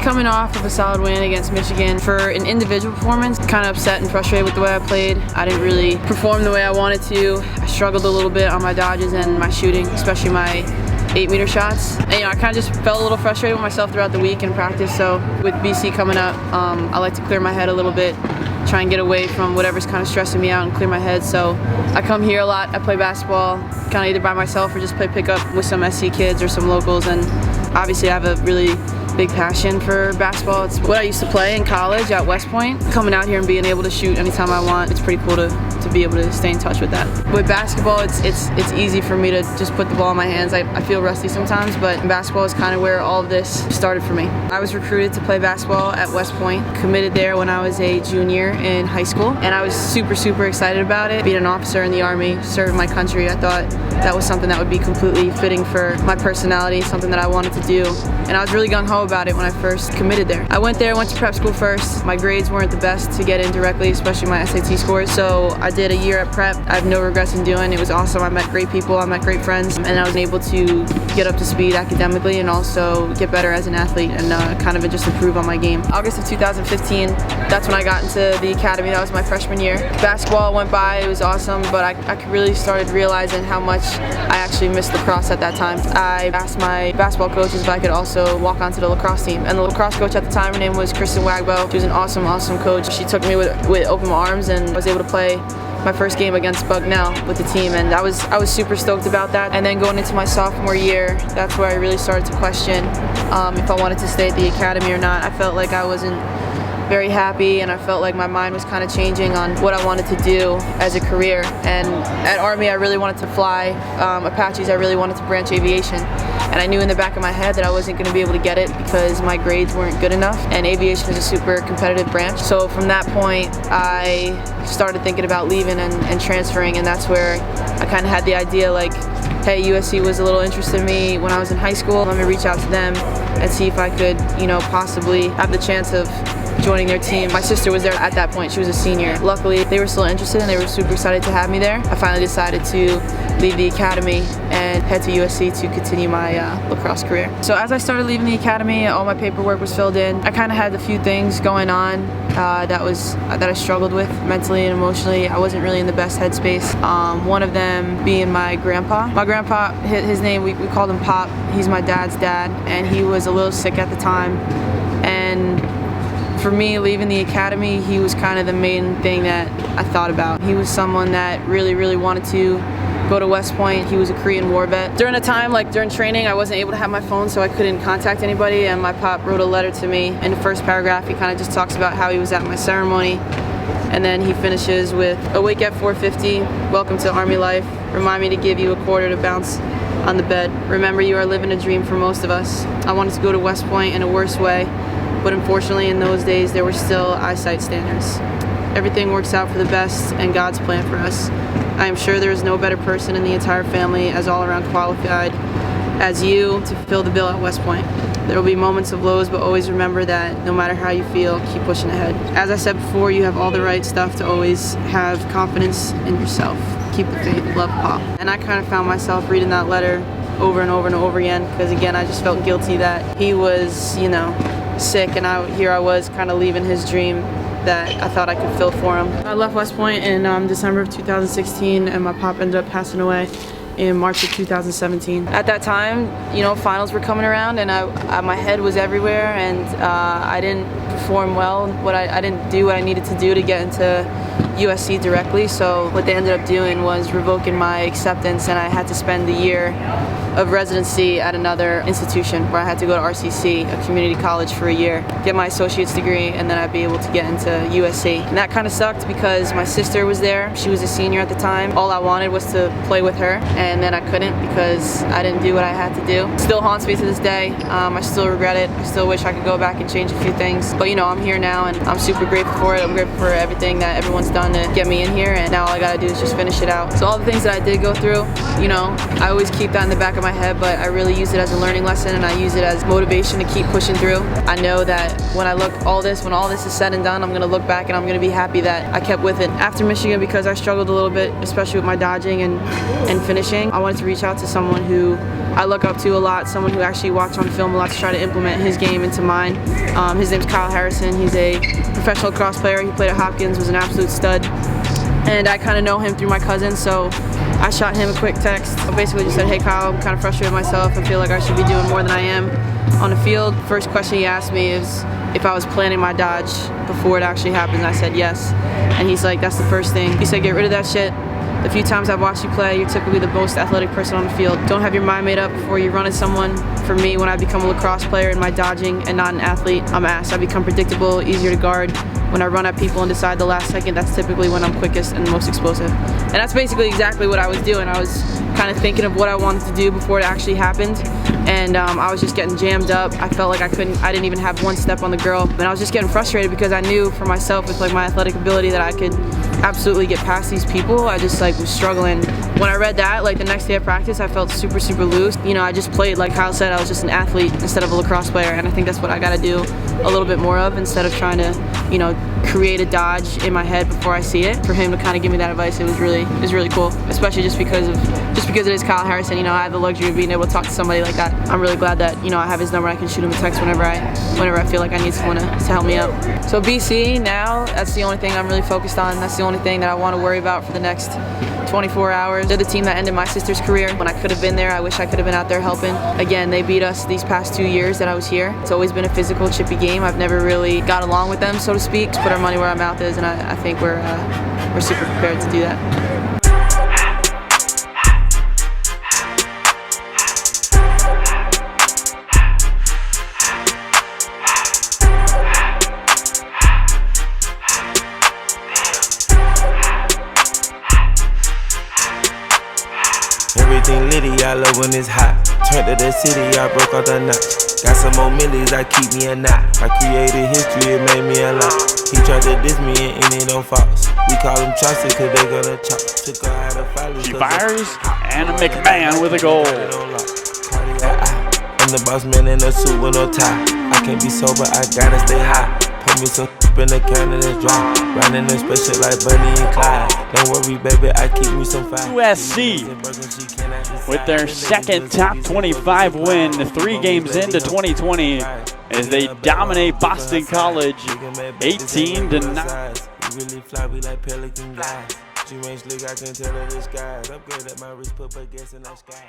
coming off of a solid win against Michigan. For an individual performance, kind of upset and frustrated with the way I played. I didn't really perform the way I wanted to. I struggled a little bit on my dodges and my shooting, especially my 8-meter shots. And, I kind of just felt a little frustrated with myself throughout the week in practice. So with BC coming up, I like to clear my head a little bit, try and get away from whatever's kind of stressing me out and clear my head. So I come here a lot. I play basketball kind of either by myself or just play pickup with some SC kids or some locals. And obviously I have a really big passion for basketball. It's what I used to play in college at West Point. Coming out here and being able to shoot anytime I want, it's pretty cool to be able to stay in touch with that. With basketball, it's easy for me to just put the ball in my hands. I feel rusty sometimes, but basketball is kind of where all of this started for me. I was recruited to play basketball at West Point, committed there when I was a junior in high school, and I was super excited about it. Being an officer in the Army, serving my country, I thought that was something that would be completely fitting for my personality, something that I wanted to do. And I was really gung-ho about it when I first committed there. I went to prep school first. My grades weren't the best to get in directly, especially my SAT scores, so I did a year at prep. I have no regrets in doing. It was awesome. I met great people, I met great friends, and I was able to get up to speed academically and also get better as an athlete and kind of just improve on my game. August of 2015, that's when I got into the academy. That was my freshman year. Basketball went by, it was awesome, but I really started realizing how much I actually missed lacrosse at that time. I asked my basketball coaches if I could also walk onto the lacrosse team, and the lacrosse coach at the time, her name was Kristen Wagbo. She was an awesome coach. She took me with open arms and was able to play my first game against Bucknell with the team, and I was super stoked about that. And then going into my sophomore year, that's where I really started to question if I wanted to stay at the academy or not. I felt like I wasn't very happy, and I felt like my mind was kind of changing on what I wanted to do as a career. And at Army, I really wanted to fly Apaches. I really wanted to branch aviation, and I knew in the back of my head that I wasn't going to be able to get it because my grades weren't good enough, and aviation is a super competitive branch. So from that point, I started thinking about leaving and transferring, and that's where I kind of had the idea, like, hey, USC was a little interested in me when I was in high school. Let me reach out to them and see if I could, possibly have the chance of joining their team. My sister was there at that point. She was a senior. Luckily, they were still interested and they were super excited to have me there. I finally decided to leave the academy and head to USC to continue my lacrosse career. So as I started leaving the academy, all my paperwork was filled in. I kind of had a few things going on that I struggled with mentally and emotionally. I wasn't really in the best headspace. One of them being my grandpa. My grandpa, his name, we called him Pop. He's my dad's dad, and he was a little sick at the time. And for me, leaving the academy, he was kind of the main thing that I thought about. He was someone that really wanted to go to West Point. He was a Korean War vet. During a time, like during training, I wasn't able to have my phone, so I couldn't contact anybody, and my pop wrote a letter to me. In the first paragraph, he kind of just talks about how he was at my ceremony, and then he finishes with, "Awake at 4:50, welcome to Army life. Remind me to give you a quarter to bounce on the bed. Remember, you are living a dream for most of us. I wanted to go to West Point in a worse way, but unfortunately in those days there were still eyesight standards. Everything works out for the best and God's plan for us. I am sure there is no better person in the entire family as all around qualified as you to fill the bill at West Point. There will be moments of lows, but always remember that no matter how you feel, keep pushing ahead. As I said before, you have all the right stuff to always have confidence in yourself. Keep the faith. Love, Pop." And I kind of found myself reading that letter over and over again, because again, I just felt guilty that he was, sick, and here I was kind of leaving his dream that I thought I could fill for him. I left West Point in December of 2016, and my pop ended up passing away in March of 2017. At that time, finals were coming around, and my head was everywhere, and I didn't perform well. I didn't do what I needed to do to get into USC directly, so what they ended up doing was revoking my acceptance, and I had to spend the year of residency at another institution where I had to go to RCC, a community college, for a year, get my associate's degree, and then I'd be able to get into USC. And that kind of sucked because my sister was there. She was a senior at the time. All I wanted was to play with her, and then I couldn't because I didn't do what I had to do. It still haunts me to this day. I still regret it. I still wish I could go back and change a few things. But I'm here now, and I'm super grateful for it. I'm grateful for everything that everyone's done done to get me in here, and now all I gotta do is just finish it out. So all the things that I did go through, you know, I always keep that in the back of my head, but I really use it as a learning lesson, and I use it as motivation to keep pushing through. I know that when all this is said and done, I'm gonna look back and I'm gonna be happy that I kept with it. After Michigan, because I struggled a little bit, especially with my dodging and finishing, I wanted to reach out to someone who I look up to a lot, someone who actually watched on film a lot to try to implement his game into mine. His name's Kyle Harrison. He's a professional lacrosse player. He played at Hopkins, was an absolute stud. And I kind of know him through my cousin, so I shot him a quick text. I basically just said, hey Kyle, I'm kind of frustrated with myself. I feel like I should be doing more than I am on the field. First question he asked me is if I was planning my dodge before it actually happened, and I said yes. And he's like, that's the first thing. He said, get rid of that shit. The few times I've watched you play, you're typically the most athletic person on the field. Don't have your mind made up before you run at someone. For me, when I become a lacrosse player and my dodging and not an athlete, I'm ass. I become predictable, easier to guard. When I run at people and decide the last second, that's typically when I'm quickest and most explosive. And that's basically exactly what I was doing. I was kind of thinking of what I wanted to do before it actually happened. And I was just getting jammed up. I felt like I didn't even have one step on the girl. And I was just getting frustrated because I knew for myself with like my athletic ability that I could absolutely get past these people. I just like was struggling. When I read that, like the next day of practice, I felt super, super loose. You know, I just played, like Kyle said, I was just an athlete instead of a lacrosse player. And I think that's what I gotta do a little bit more of, instead of trying to, you know, create a dodge in my head before I see it. For him to kind of give me that advice, it was really cool. Especially just because it is Kyle Harrison. You know, I have the luxury of being able to talk to somebody like that. I'm really glad that, you know, I have his number. I can shoot him a text whenever I feel like I need someone to help me out. So BC now, that's the only thing I'm really focused on. That's the only thing that I want to worry about for the next 24 hours. They're the team that ended my sister's career. When I could have been there, I wish I could have been out there helping. Again, they beat us these past 2 years that I was here. It's always been a physical, chippy game. I've never really got along with them, so to speak. Just put our money where our mouth is, and I think we're super prepared to do that. Everything litty, I love when it's hot. Turned to the city, I broke out the notch. Got some more millies, I keep me a knot. I created history, it made me a lot. He tried to diss me and it don't false. We call them chopsticks cause they gonna chop. Took her out of follow. She fires, and a McMahon with a goal. I'm the boss man in a suit with no tie. I can't be sober, I gotta stay high. Put me some in the can that's dry. Riding in special like Bunny and Clyde. Don't worry, baby, I keep me some fire. USC with their second top 25 win, 3 games into 2020, as they dominate Boston College 18-9. Really fly, we like Pelican guys. She range slick, I can tell her the skies. Upgrade at my wrist, put her gas in the sky.